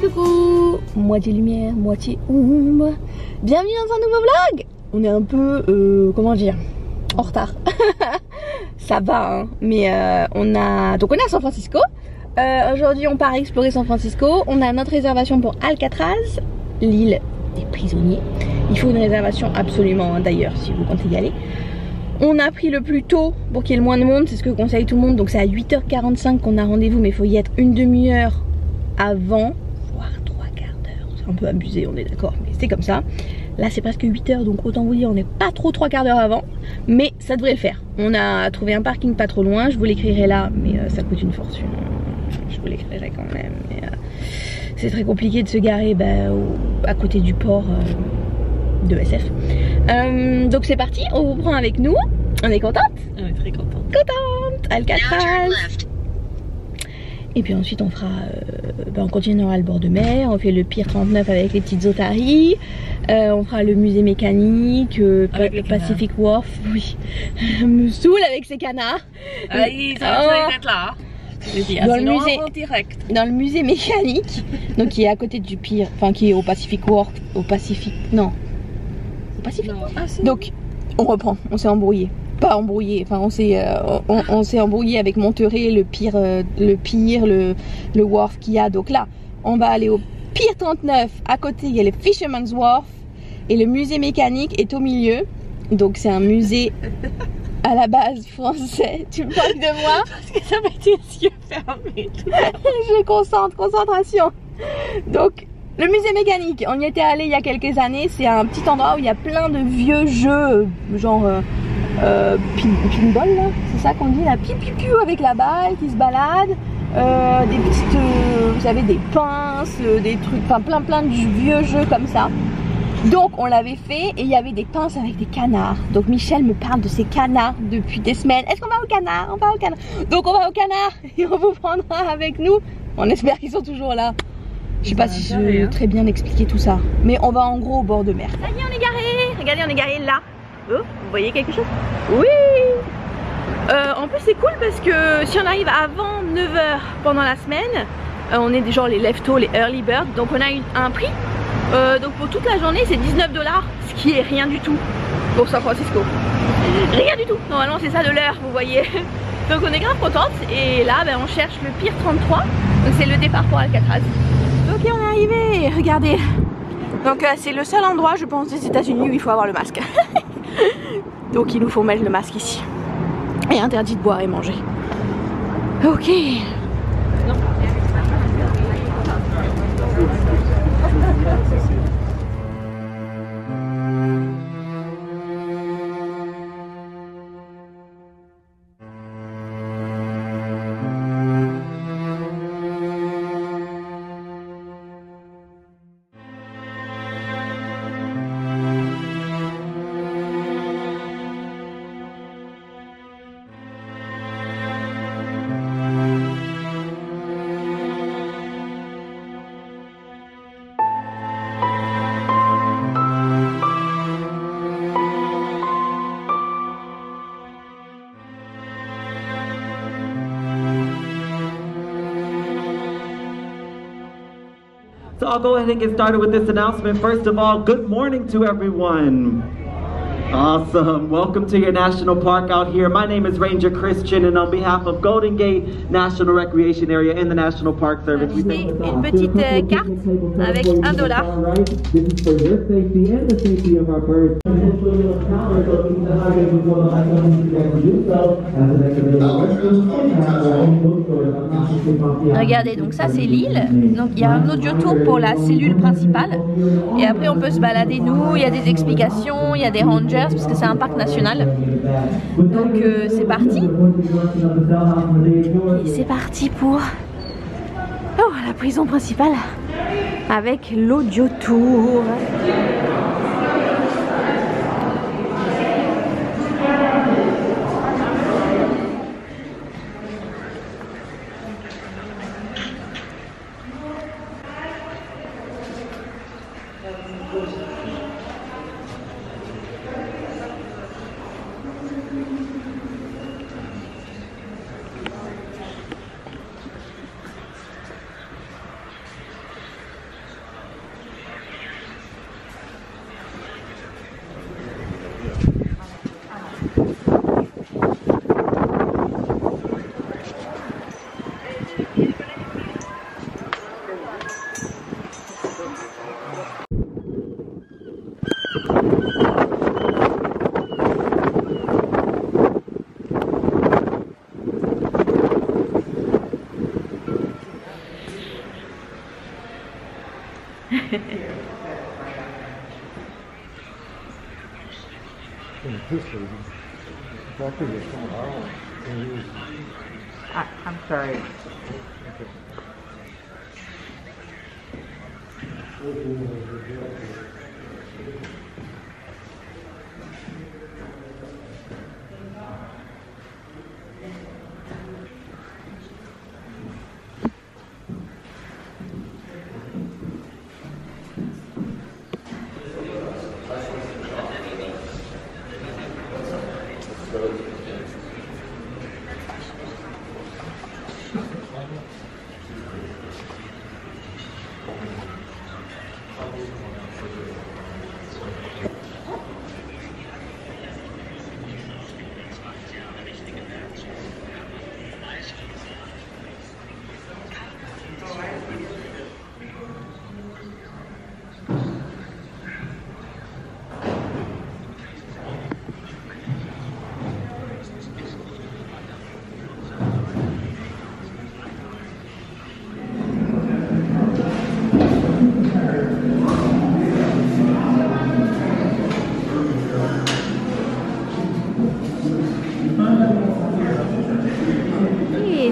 coucou, moitié lumière, moitié ombre. Bienvenue dans un nouveau vlog. On est un peu, comment dire, en retard. Ça va, hein. Mais on est à San Francisco. Aujourd'hui on part explorer San Francisco. On a notre réservation pour Alcatraz, l'île des prisonniers. Il faut une réservation absolument, hein, d'ailleurs, si vous comptez y aller. On a pris le plus tôt pour qu'il y ait le moins de monde, c'est ce que conseille tout le monde. Donc c'est à 8h45 qu'on a rendez-vous, mais il faut y être une demi-heure avant, voire 3/4 d'heure. C'est un peu abusé, on est d'accord, mais c'est comme ça. Là c'est presque 8h, donc autant vous dire on n'est pas trop 3/4 d'heure avant, mais ça devrait le faire. On a trouvé un parking pas trop loin, je vous l'écrirai là, mais ça coûte une fortune. Je vous l'écrirai quand même, mais c'est très compliqué de se garer à côté du port de SF. Donc c'est parti, on vous prend avec nous. On est contente? On est très contente. Contente, Alcatraz. Et puis ensuite on fera, on continuera le bord de mer, on fait le Pier 39 avec les petites otaries, on fera le musée mécanique, Pacific Wharf, oui, me saoule avec ces canards. Ils sont être là. Dans le musée mécanique, donc qui est à côté du pier, enfin qui est au Pacific Wharf, au Pacific, non, au Pacific. Donc on reprend, on s'est embrouillé. Pas embrouillé, enfin on s'est embrouillé avec Monterey, le wharf qu'il y a. Donc là, on va aller au Pier 39. À côté, il y a le Fisherman's Wharf et le musée mécanique est au milieu. Donc c'est un musée à la base français. Tu me parles de moi? Parce que ça m'a été les yeux fermés. Je concentre, concentration. Donc le musée mécanique, on y était allé il y a quelques années. C'est un petit endroit où il y a plein de vieux jeux, genre pinball là, c'est ça qu'on dit, la piou avec la balle qui se balade, des petites, vous savez, des pinces, des trucs, enfin plein de vieux jeux comme ça. Donc on l'avait fait et il y avait des pinces avec des canards. Donc Michel me parle de ces canards depuis des semaines. Est-ce qu'on va au canard? On va au canard. Donc on va au canard et on vous prendra avec nous. On espère qu'ils sont toujours là. Je sais pas si j'ai très bien expliqué tout ça, mais on va en gros au bord de mer. Ça y est, on est garé. Regardez, on est garé là. Oh, vous voyez quelque chose? Oui. En plus c'est cool parce que si on arrive avant 9h pendant la semaine, on est genre les leftos, les early birds, donc on a un prix. Donc pour toute la journée c'est 19 $, ce qui est rien du tout pour San Francisco. Rien du tout. Normalement c'est ça de l'heure, vous voyez. Donc on est grave contente et là on cherche le Pier 33. Donc c'est le départ pour Alcatraz. Ok, on est arrivé, regardez. Donc c'est le seul endroit je pense des États-Unis où il faut avoir le masque. Donc il nous faut mettre le masque ici. Et interdit de boire et manger. Ok. So I'll go ahead and get started with this announcement. First of all, good morning to everyone. Awesome. Welcome to your national park out here. My name is Ranger Christian, and on behalf of Golden Gate National Recreation Area and the National Park Service, we thank you. Une petite carte avec $1. This is for your safety and the safety of our birds. Regardez, donc ça c'est l'île. Donc il y a un audiotour pour la cellule principale. Et après on peut se balader nous, il y a des explications, il y a des rangers parce que c'est un parc national. Donc c'est parti. Et c'est parti pour la prison principale avec l'audiotour. I'm sorry.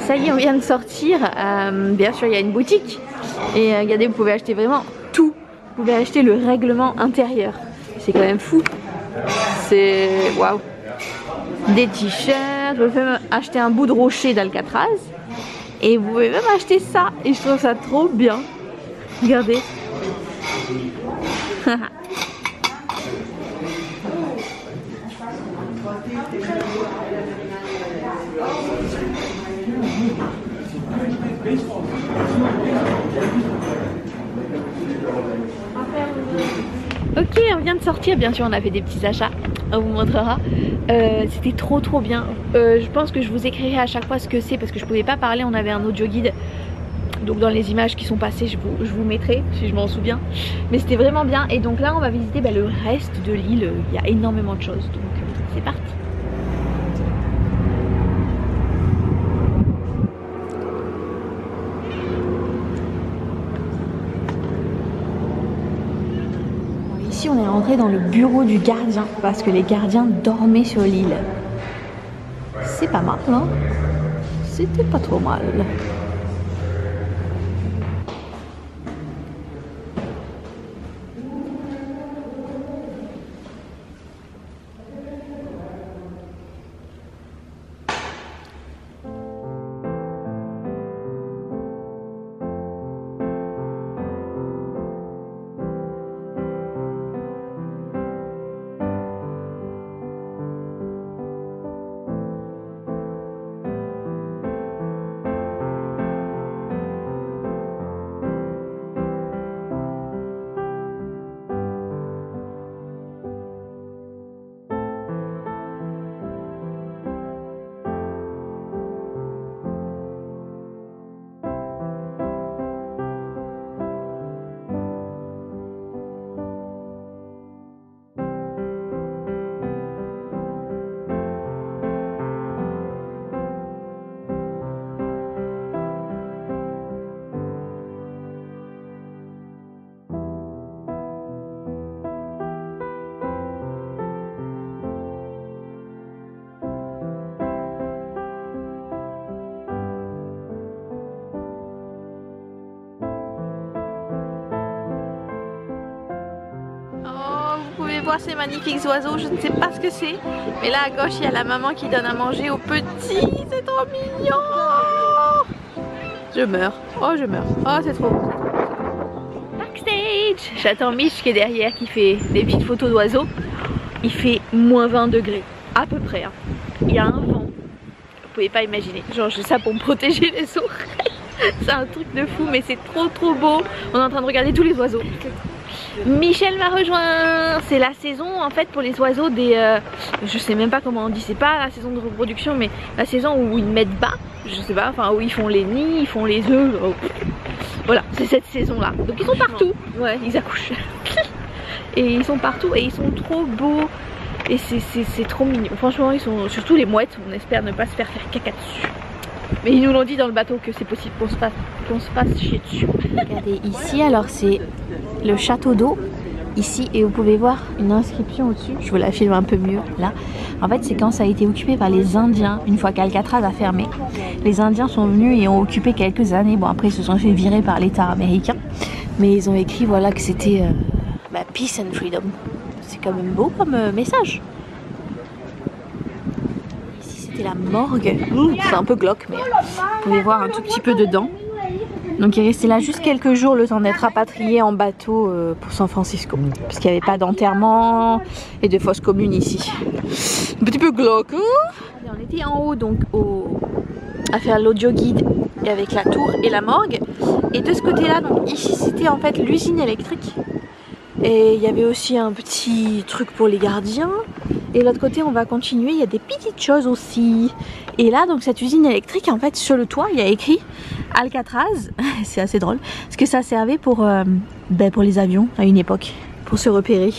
Ça y est, on vient de sortir. Bien sûr, il y a une boutique. Et regardez, vous pouvez acheter vraiment tout. Vous pouvez acheter le règlement intérieur. C'est quand même fou. C'est waouh. Des t-shirts. Vous pouvez même acheter un bout de rocher d'Alcatraz. Et vous pouvez même acheter ça. Et je trouve ça trop bien. Regardez. Ok, on vient de sortir, bien sûr on a fait des petits achats, on vous montrera. C'était trop bien. Je pense que je vous écrirai à chaque fois ce que c'est parce que je pouvais pas parler, on avait un audio guide. Donc dans les images qui sont passées je vous mettrai si je m'en souviens. Mais c'était vraiment bien et donc là on va visiter le reste de l'île, il y a énormément de choses donc c'est parti. Ici on est rentré dans le bureau du gardien parce que les gardiens dormaient sur l'île. C'est pas mal hein. C'était pas trop mal. Voir ces magnifiques oiseaux, je ne sais pas ce que c'est, mais là à gauche il y a la maman qui donne à manger aux petits, c'est trop mignon. Je meurs, oh je meurs, oh c'est trop beau. Backstage, j'attends Mich qui est derrière qui fait des petites photos d'oiseaux. Il fait moins 20 degrés à peu près hein. Il y a un vent, vous pouvez pas imaginer, genre j'ai ça pour me protéger les oreilles. C'est un truc de fou mais c'est trop beau. On est en train de regarder tous les oiseaux. Michel m'a rejoint. C'est la saison en fait pour les oiseaux des je sais même pas comment on dit, c'est pas la saison de reproduction mais la saison où ils mettent bas, je sais pas, enfin où ils font les nids, ils font les œufs. Voilà, c'est cette saison là. Donc ils sont partout. Ouais, ils accouchent. Et ils sont partout et ils sont trop beaux. Et c'est trop mignon. Franchement ils sont, surtout les mouettes, on espère ne pas se faire caca dessus. Mais ils nous l'ont dit dans le bateau que c'est possible qu'on se fasse chier dessus. Regardez ici, alors c'est le château d'eau. Ici, et vous pouvez voir une inscription au-dessus. Je vous la filme un peu mieux là. En fait, c'est quand ça a été occupé par les Indiens, une fois qu'Alcatraz a fermé. Les Indiens sont venus et ont occupé quelques années. Bon, après, ils se sont fait virer par l'État américain. Mais ils ont écrit voilà que c'était Peace and Freedom. C'est quand même beau comme message. Ici, c'était la morgue. C'est un peu glauque, mais vous pouvez voir un tout petit peu dedans. Donc il est resté là juste quelques jours le temps d'être rapatrié en bateau pour San Francisco. Parce qu'il n'y avait pas d'enterrement et de fosse commune ici. Un petit peu glauque, hein. On était en haut donc à faire l'audio guide et avec la tour et la morgue. Et de ce côté là, donc ici c'était en fait l'usine électrique. Et il y avait aussi un petit truc pour les gardiens. Et de l'autre côté on va continuer, il y a des petites choses aussi. Et là donc cette usine électrique, en fait sur le toit il y a écrit Alcatraz. C'est assez drôle parce que ça servait pour les avions à une époque, pour se repérer.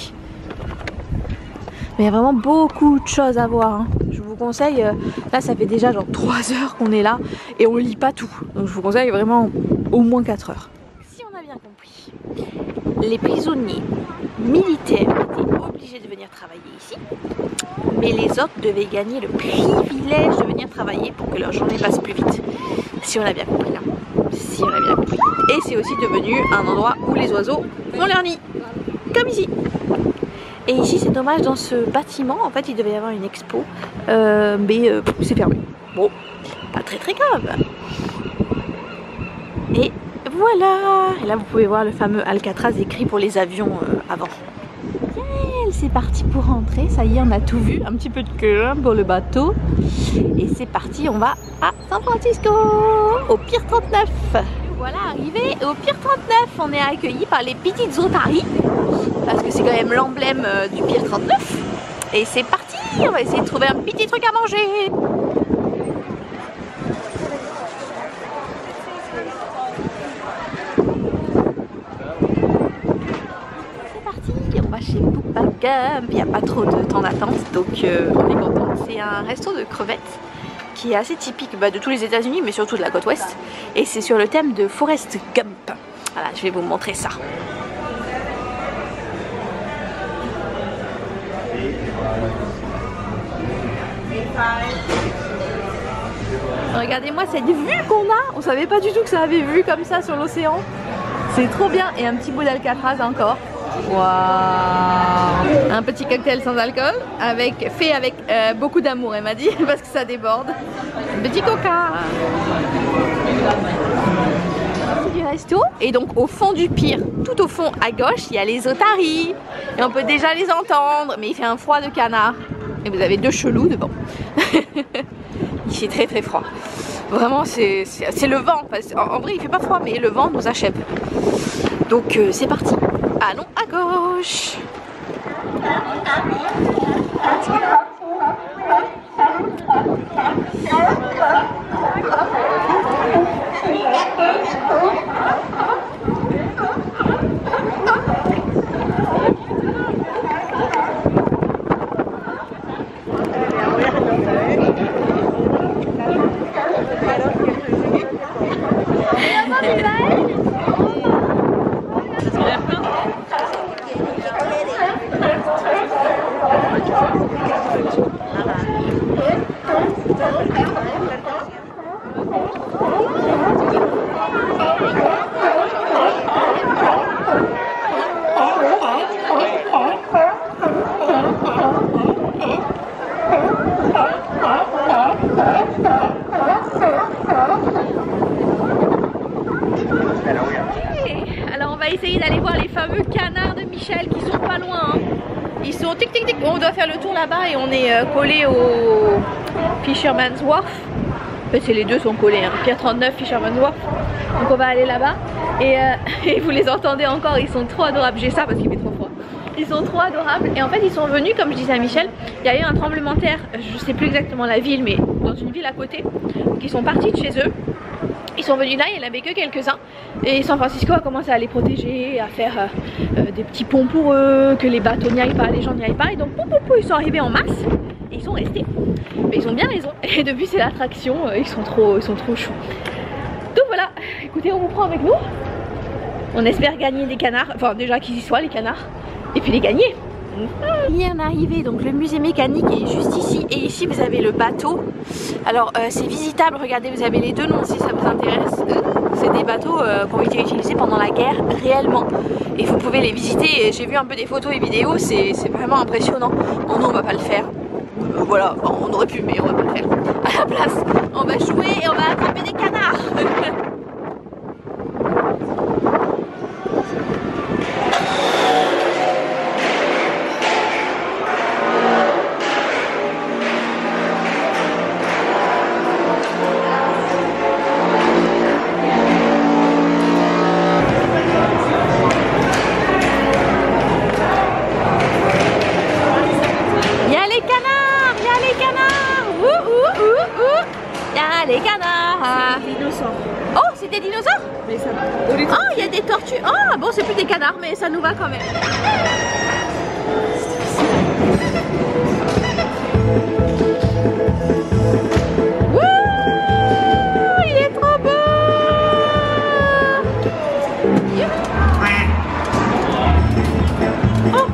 Mais il y a vraiment beaucoup de choses à voir, hein. Je vous conseille, là ça fait déjà genre 3 heures qu'on est là et on lit pas tout. Donc je vous conseille vraiment au moins 4 heures. Si on a bien compris, les prisonniers militaires étaient obligés de venir travailler ici, mais les autres devaient gagner le privilège de venir travailler pour que leur journée passe plus vite. Si on a bien compris là. Si on a bien compris. Et c'est aussi devenu un endroit où les oiseaux font leur nid. Comme ici. Et ici c'est dommage, dans ce bâtiment en fait il devait y avoir une expo. Mais c'est fermé. Bon, pas très grave. Et voilà. Et là vous pouvez voir le fameux Alcatraz écrit pour les avions avant. C'est parti pour rentrer, ça y est on a tout vu, un petit peu de queue pour le bateau et c'est parti, on va à San Francisco, au Pier 39. Voilà, arrivé au Pier 39, on est accueillis par les petites otaries parce que c'est quand même l'emblème du Pier 39 et c'est parti, on va essayer de trouver un petit truc à manger. Chez Poupa Gump, il n'y a pas trop de temps d'attente donc on est content. C'est un resto de crevettes qui est assez typique de tous les États-Unis mais surtout de la côte ouest et c'est sur le thème de Forrest Gump. Voilà, je vais vous montrer ça. Regardez-moi cette vue qu'on a, on savait pas du tout que ça avait vue comme ça sur l'océan. C'est trop bien et un petit bout d'Alcatraz encore. Waouh! Un petit cocktail sans alcool, fait avec beaucoup d'amour, elle m'a dit, parce que ça déborde. Un petit coca. C'est du resto. Et donc au fond du pier, tout au fond à gauche, il y a les otaries. Et on peut déjà les entendre, mais il fait un froid de canard. Et vous avez 2 chelous devant. Il fait très très froid. Vraiment, c'est le vent. En vrai, il fait pas froid, mais le vent nous achève. Donc c'est parti. Allons à gauche. Alors on va essayer d'aller voir les fameux canards de Michel qui sont pas loin, hein. Ils sont tic tic tic. On doit faire le tour là-bas et on est collé au Fisherman's Wharf. En fait, les deux sont collés, hein. Pier 39, Fisherman's Wharf. Donc on va aller là-bas et vous les entendez encore, ils sont trop adorables. J'ai ça parce qu'il fait trop froid. Ils sont trop adorables et en fait ils sont venus, comme je disais à Michel, il y a eu un tremblement de terre, je sais plus exactement la ville, mais dans une ville à côté. Donc ils sont partis de chez eux. Ils sont venus là, il n'y en avait que quelques-uns. Et San Francisco a commencé à les protéger, à faire des petits ponts pour eux, que les bateaux n'y aillent pas, les gens n'y aillent pas. Et donc ils sont arrivés en masse. et ils sont restés. Mais ils ont bien raison. Et depuis c'est l'attraction, ils sont trop choux. Donc voilà, écoutez, on vous prend avec nous. On espère gagner des canards, enfin déjà qu'ils y soient les canards, et puis les gagner. Hier on est arrivé, donc le musée mécanique est juste ici, et ici vous avez le bateau. Alors c'est visitable, regardez, vous avez les deux noms si ça vous intéresse. C'est des bateaux qui ont été utilisés pendant la guerre réellement, et vous pouvez les visiter. J'ai vu un peu des photos et vidéos, c'est vraiment impressionnant. Bon, nous on va pas le faire, voilà, on aurait pu mais on va pas le faire. À la place on va jouer et on va attraper des canards. Les canards. C'est des dinosaures. Oh, c'est des dinosaures? Mais ça va. Oh, il y a des tortues. Oh, bon, c'est plus des canards, mais ça nous va quand même. Wouh, il est trop beau. Oh.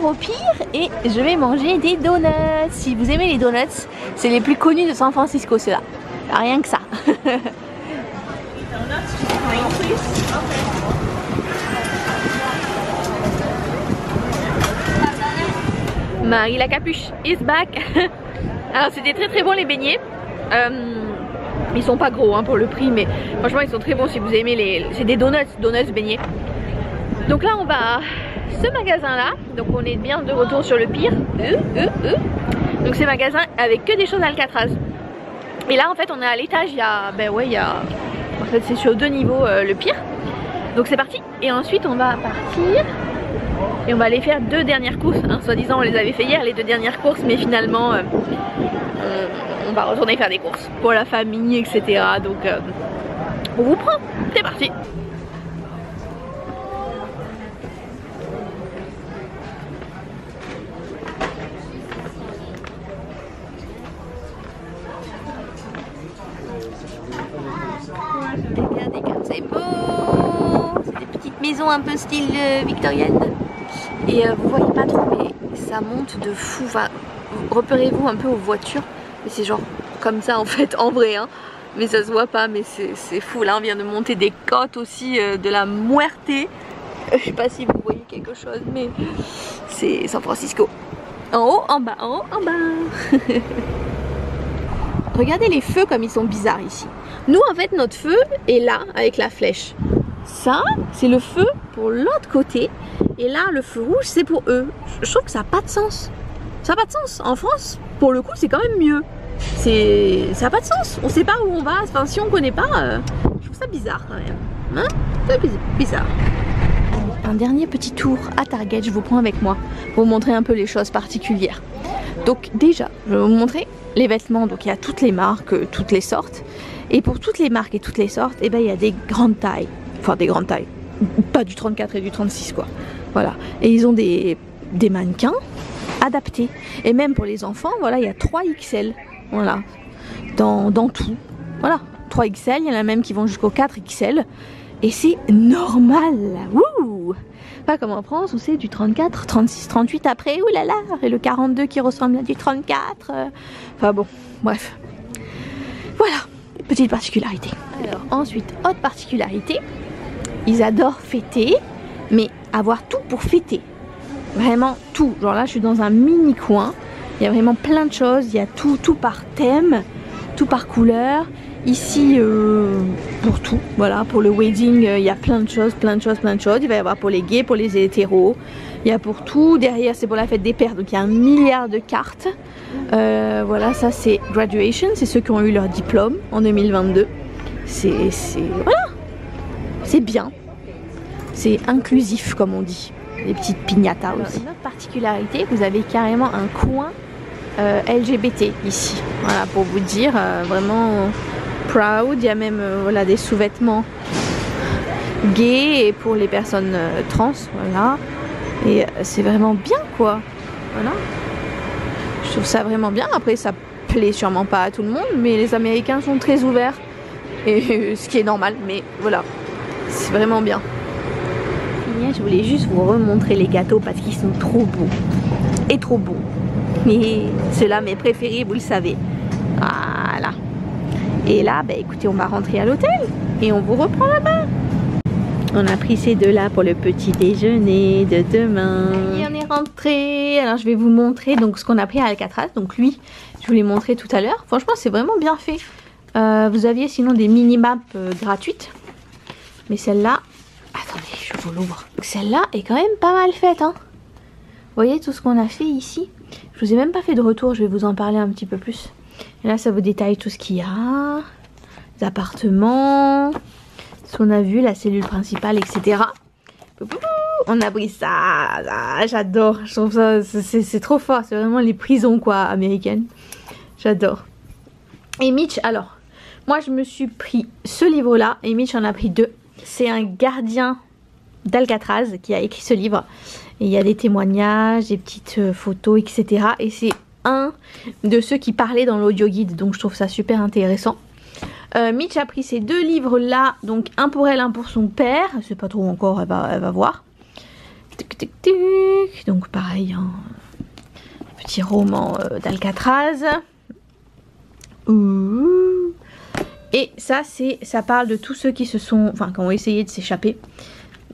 Au pire et je vais manger des donuts. Si vous aimez les donuts, c'est les plus connus de San Francisco, ceux-là. Rien que ça. Marie la capuche is back. Alors c'était très bon les beignets. Ils sont pas gros hein, pour le prix, mais franchement ils sont très bons si vous aimez les... C'est des donuts beignets. Donc là on va... ce magasin là, donc on est bien de retour sur le pier. Donc c'est magasin avec que des choses Alcatraz. Et là en fait on est à l'étage, il y a, en fait c'est sur 2 niveaux le pier. Donc c'est parti, et ensuite on va partir et on va aller faire 2 dernières courses, hein. Soi-disant on les avait fait hier les 2 dernières courses, mais finalement on va retourner faire des courses pour la famille, etc. Donc on vous prend, c'est parti. Regardez comme c'est beau. C'est des petites maisons un peu style victorienne. Et vous voyez pas trop, mais ça monte de fou. Enfin, repérez-vous un peu aux voitures. Mais c'est genre comme ça en fait, en vrai. Hein. Mais ça se voit pas, mais c'est fou. Là on vient de monter des côtes aussi de la Muerte. Je sais pas si vous voyez quelque chose, mais c'est San Francisco. En haut, en bas, en haut, en bas. Regardez les feux comme ils sont bizarres ici. Nous en fait notre feu est là avec la flèche. Ça c'est le feu pour l'autre côté. Et là le feu rouge c'est pour eux. Je trouve que ça n'a pas de sens. Ça n'a pas de sens. En France pour le coup c'est quand même mieux. Ça n'a pas de sens. On sait pas où on va. Enfin si on connaît pas, je trouve ça bizarre quand même. Hein, c'est bizarre. Un dernier petit tour à Target, je vous prends avec moi pour vous montrer un peu les choses particulières. Donc déjà, je vais vous montrer les vêtements. Donc il y a toutes les marques, toutes les sortes. Et pour toutes les marques et toutes les sortes, eh ben, il y a des grandes tailles. Enfin des grandes tailles. Pas du 34 et du 36 quoi. Voilà. Et ils ont des mannequins adaptés. Et même pour les enfants, voilà, il y a 3XL. Voilà. Dans tout. Voilà. 3XL, il y en a même qui vont jusqu'au 4XL. Et c'est normal. Wouh! Pas comme en France où c'est du 34, 36, 38 après, oulala, et le 42 qui ressemble à du 34. Enfin bon, bref. Voilà, petite particularité. Alors ensuite, autre particularité, ils adorent fêter, mais avoir tout pour fêter. Vraiment tout. Genre là, je suis dans un mini coin. Il y a vraiment plein de choses. Il y a tout par thème, tout par couleur. Ici, pour tout, voilà, pour le wedding, il y a plein de choses. Il va y avoir pour les gays, pour les hétéros, il y a pour tout. Derrière, c'est pour la fête des pères, donc il y a 1 milliard de cartes. Voilà, ça c'est graduation, c'est ceux qui ont eu leur diplôme en 2022. Voilà, c'est bien, c'est inclusif comme on dit. Les petites piñatas aussi. Une autre particularité, vous avez carrément un coin LGBT ici. Voilà, pour vous dire, vraiment proud. Il y a même voilà, des sous-vêtements gays et pour les personnes trans. Voilà. Et c'est vraiment bien quoi. Voilà. Je trouve ça vraiment bien. Après, ça plaît sûrement pas à tout le monde, mais les Américains sont très ouverts. Et ce qui est normal, mais voilà. C'est vraiment bien. Je voulais juste vous remontrer les gâteaux parce qu'ils sont trop beaux. Et trop beaux. Et ceux-là mes préférés, vous le savez. Voilà. Et là, bah, écoutez, on va rentrer à l'hôtel. Et on vous reprend là-bas. On a pris ces deux-là pour le petit déjeuner de demain. Et on est rentré. Alors je vais vous montrer donc, ce qu'on a pris à Alcatraz. Donc lui, je vous l'ai montré tout à l'heure. Franchement, c'est vraiment bien fait. Vous aviez sinon des mini-maps gratuites. Mais celle-là... Attendez, je vous l'ouvre. Celle-là est quand même pas mal faite, hein. Vous voyez tout ce qu'on a fait ici? Je vous ai même pas fait de retour, je vais vous en parler un petit peu plus. Et là, ça vous détaille tout ce qu'il y a. Les appartements. Ce qu'on a vu, la cellule principale, etc. On a pris ça. Ah, j'adore. Je trouve ça, c'est trop fort. C'est vraiment les prisons, quoi, américaines. J'adore. Et Mitch, alors, moi, je me suis pris ce livre-là. Et Mitch en a pris 2. C'est un gardien d'Alcatraz qui a écrit ce livre. Et il y a des témoignages, des petites photos, etc. Et c'est un de ceux qui parlaient dans l'audio guide. Donc je trouve ça super intéressant. Mitch a pris ces 2 livres-là. Donc un pour elle, un pour son père. Je sais pas trop encore, elle va voir. Tic, tic, tic. Donc pareil, un petit roman d'Alcatraz. Et ça parle de tous ceux qui qui ont essayé de s'échapper.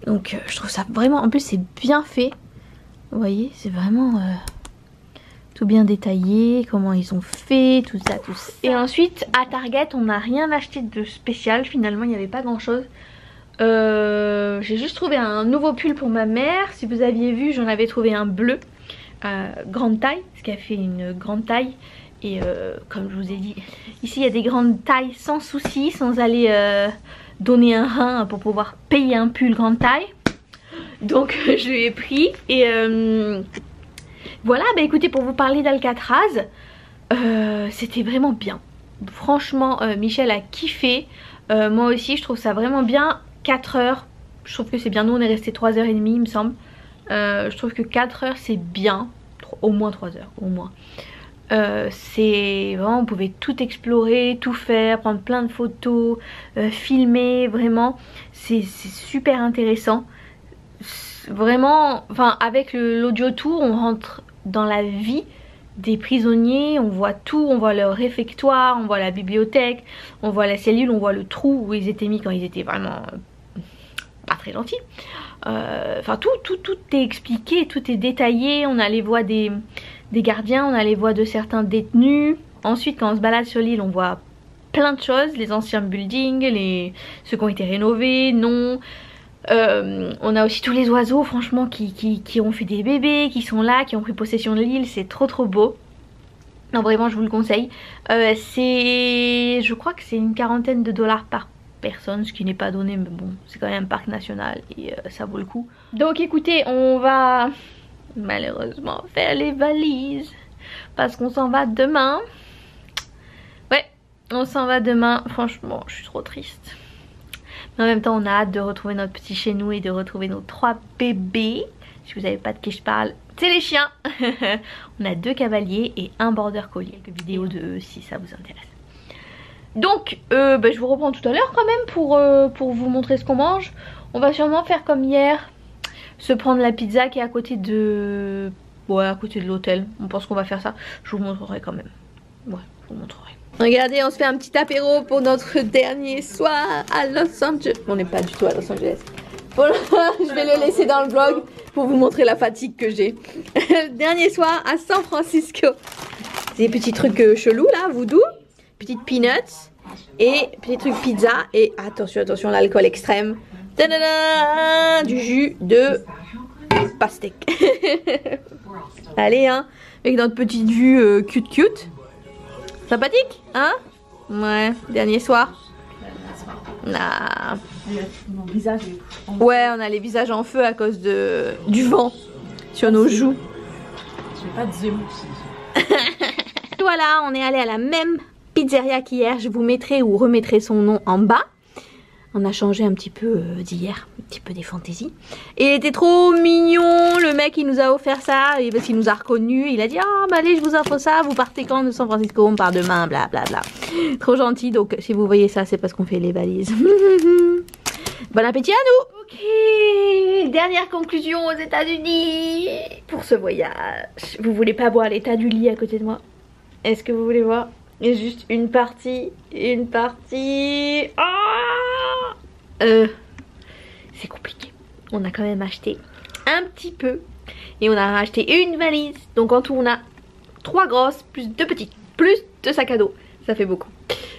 Donc je trouve ça vraiment, en plus c'est bien fait. Vous voyez, c'est vraiment tout bien détaillé, comment ils ont fait, tout ça. Et ensuite, à Target, on n'a rien acheté de spécial. Finalement, il n'y avait pas grand chose. J'ai juste trouvé un nouveau pull pour ma mère. Si vous aviez vu, j'en avais trouvé un bleu, grande taille, parce qu'elle fait une grande taille. Et comme je vous ai dit, ici il y a des grandes tailles sans souci, sans aller donner un rein pour pouvoir payer un pull grande taille. Donc je l'ai pris. Et voilà, bah écoutez, pour vous parler d'Alcatraz, c'était vraiment bien. Franchement, Michel a kiffé. Moi aussi, je trouve ça vraiment bien. 4 heures, je trouve que c'est bien. Nous on est resté 3h30 il me semble. Je trouve que 4 heures c'est bien. Au moins 3 heures, au moins. C'est vraiment, on pouvait tout explorer, tout faire, prendre plein de photos, filmer, vraiment c'est super intéressant. Vraiment, enfin avec l'audio tour on rentre dans la vie des prisonniers, on voit tout, on voit leur réfectoire, on voit la bibliothèque, on voit la cellule, on voit le trou où ils étaient mis quand ils étaient vraiment pas très gentils. Enfin tout est expliqué, tout est détaillé. On a les voix des gardiens, on a les voix de certains détenus. Ensuite quand on se balade sur l'île on voit plein de choses, les anciens buildings, ceux qui ont été rénovés, non. On a aussi tous les oiseaux franchement qui ont fait des bébés, qui sont là, qui ont pris possession de l'île, c'est trop beau. Non vraiment je vous le conseille. Je crois que c'est une quarantaine de dollars par personne, ce qui n'est pas donné, mais bon c'est quand même un parc national et ça vaut le coup. Donc écoutez, on va malheureusement faire les valises parce qu'on s'en va demain. Ouais, on s'en va demain. Franchement je suis trop triste, mais en même temps on a hâte de retrouver notre petit chez nous et de retrouver nos 3 bébés. Si vous savez pas de qui je parle, c'est les chiens. On a 2 cavaliers et un border collie. Quelques vidéos de eux si ça vous intéresse. Donc je vous reprends tout à l'heure quand même pour vous montrer ce qu'on mange. On va sûrement faire comme hier, se prendre la pizza qui est à côté de... Ouais, à côté de l'hôtel. On pense qu'on va faire ça. Je vous montrerai quand même. Ouais, je vous montrerai. Regardez, on se fait un petit apéro pour notre dernier soir à Los Angeles. On n'est pas du tout à Los Angeles. Voilà, je vais le laisser dans le vlog pour vous montrer la fatigue que j'ai. Dernier soir à San Francisco. Des petits trucs chelous là, voodoo. Petites peanuts. et petit truc pizza et attention, attention, l'alcool extrême. Tadada, du jus de pastèque. Allez, hein, avec notre petite vue cute. Sympathique, hein? Ouais, dernier soir. Ah. Mon visage est... Ouais, on a les visages en feu à cause du vent sur nos joues. Je vais pas de zoom. Voilà, on est allé à la même pizzeria qu'hier. Je vous mettrai ou remettrai son nom en bas. On a changé un petit peu d'hier, un petit peu des fantaisies. Et il était trop mignon, le mec il nous a offert ça, et parce qu'il nous a reconnus, il a dit ah bah allez je vous offre ça, vous partez quand de San Francisco, on part demain, bla bla bla. Trop gentil, donc si vous voyez ça c'est parce qu'on fait les valises. Bon appétit à nous. Ok, dernière conclusion aux États-Unis pour ce voyage. Vous voulez pas voir l'état du lit à côté de moi? Est-ce que vous voulez voir? Et juste une partie. C'est compliqué. On a quand même acheté un petit peu. Et on a acheté une valise. Donc en tout on a 3 grosses plus 2 petites. Plus 2 sacs à dos. Ça fait beaucoup.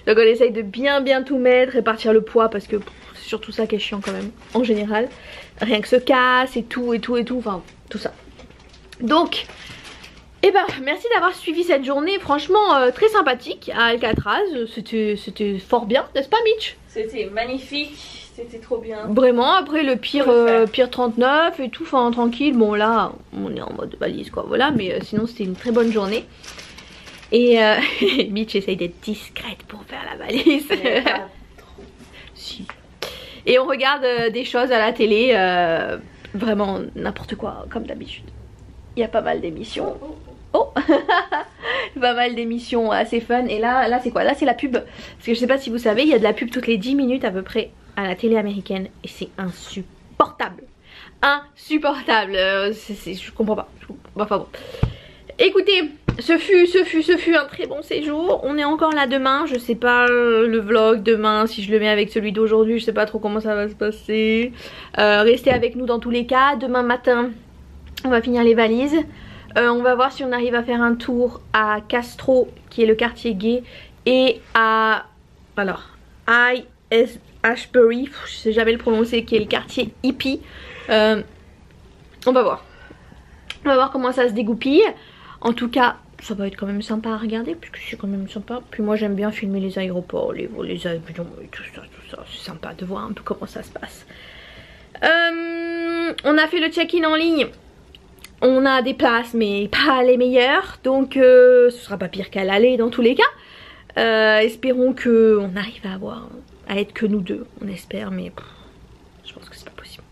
Donc on essaye de bien tout mettre. Répartir le poids parce que c'est surtout ça qui est chiant quand même. En général. Rien que se casse et tout. Enfin tout ça. Donc... Et ben merci d'avoir suivi cette journée, franchement très sympathique à Alcatraz, c'était fort bien, n'est-ce pas Mitch? C'était magnifique, c'était trop bien. Vraiment, après le pire 39 et tout, enfin tranquille, bon là on est en mode valise quoi, voilà, mais sinon c'était une très bonne journée. Et Mitch essaye d'être discrète pour faire la valise. Si. Et on regarde des choses à la télé, vraiment n'importe quoi comme d'habitude. Il y a pas mal d'émissions. Oh pas mal d'émissions assez fun. Et là c'est quoi? Là c'est la pub. Parce que je sais pas si vous savez, il y a de la pub toutes les 10 minutes à peu près à la télé américaine. Et c'est insupportable. Insupportable. Je comprends pas. Enfin bon. Écoutez, ce fut un très bon séjour. On est encore là demain. Je sais pas le vlog demain, si je le mets avec celui d'aujourd'hui, je sais pas trop comment ça va se passer. Restez avec nous dans tous les cas. Demain matin on va finir les valises. On va voir si on arrive à faire un tour à Castro, qui est le quartier gay, et à... alors, Ashbury, je sais jamais le prononcer, qui est le quartier hippie. On va voir. On va voir comment ça se dégoupille. En tout cas, ça va être quand même sympa à regarder, puisque c'est quand même sympa. Puis moi j'aime bien filmer les aéroports, les avions et tout ça. C'est sympa de voir un peu comment ça se passe. On a fait le check-in en ligne. On a des places mais pas les meilleures, donc ce sera pas pire qu'à l'aller dans tous les cas. Espérons qu'on arrive à être que nous deux, on espère, mais je pense que c'est pas possible.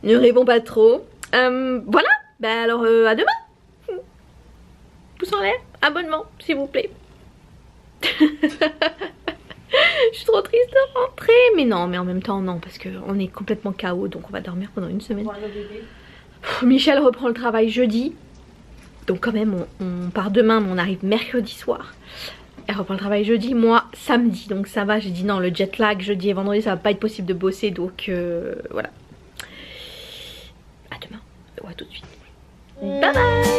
Ne rêvons pas trop. Voilà, bah alors à demain. Pouce en l'air, abonnement s'il vous plaît. Je suis trop triste de rentrer, mais non, mais en même temps non, parce qu'on est complètement KO, donc on va dormir pendant une semaine. Michel reprend le travail jeudi. Donc quand même on part demain, mais on arrive mercredi soir. Elle reprend le travail jeudi, moi samedi. Donc ça va, j'ai dit non, le jet lag jeudi et vendredi ça va pas être possible de bosser. Donc voilà. À demain ou à tout de suite. Bye bye.